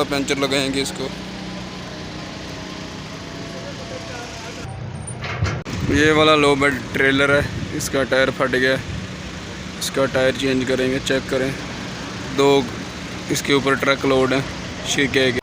वाला पंचर लगाएंगे इसको। ये वाला लो बेड ट्रेलर है, इसका टायर फट गया, इसका टायर चेंज करेंगे। चेक करें, 2 इसके ऊपर ट्रक लोड है शीके के।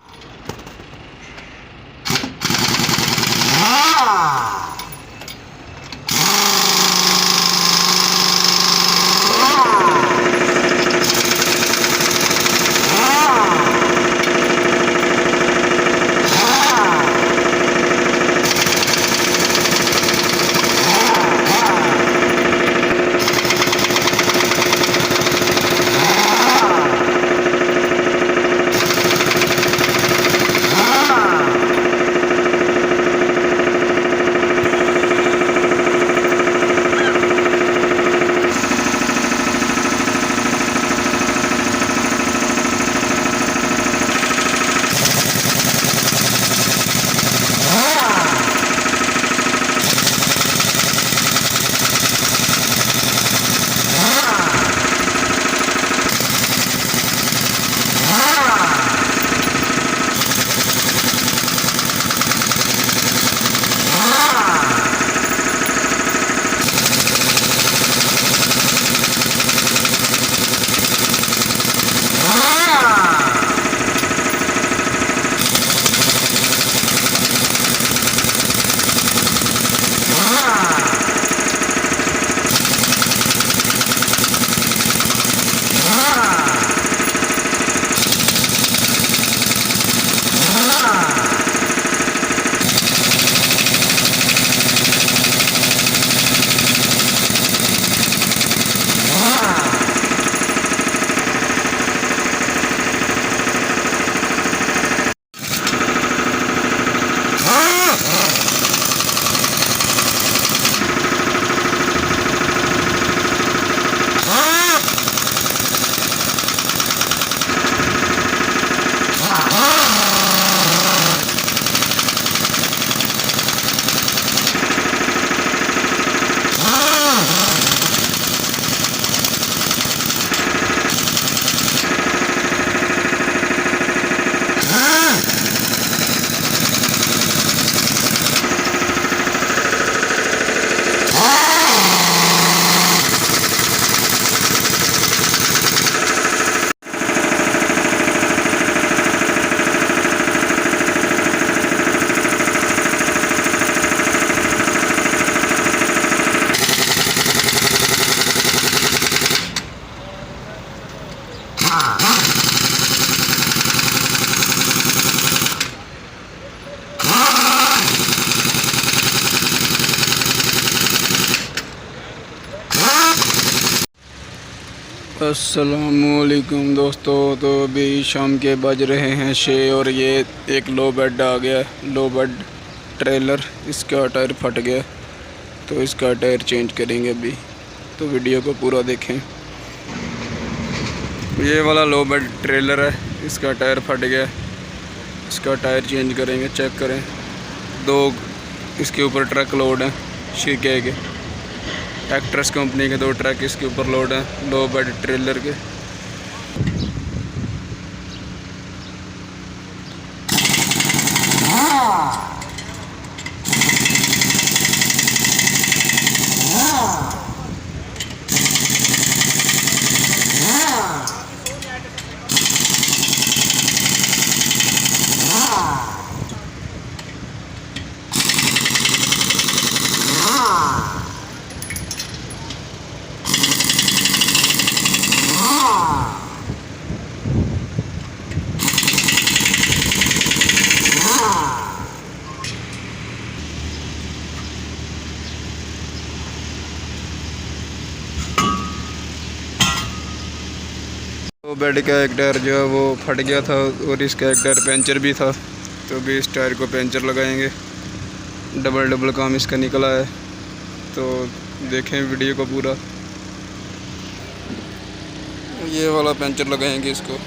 अस्सलामुअलैकुम दोस्तों, तो अभी शाम के बज रहे हैं 6 और ये एक लो बेड आ गया, लो बेड ट्रेलर। इसका टायर फट गया तो इसका टायर चेंज करेंगे अभी, तो वीडियो को पूरा देखें। ये वाला लो बेड ट्रेलर है, इसका टायर फट गया, इसका टायर चेंज करेंगे। चेक करें, 2 इसके ऊपर ट्रक लोड है शीके के। एक्ट्रेस कंपनी के 2 ट्रक इसके ऊपर लोड हैं लो बेड ट्रेलर के। तो बेड का एक टायर जो है वो फट गया था और इसका एक टायर पंचर भी था, तो अभी इस टायर को पंचर लगाएंगे। डबल काम इसका निकला है, तो देखें वीडियो को पूरा। ये वाला पंचर लगाएंगे इसको।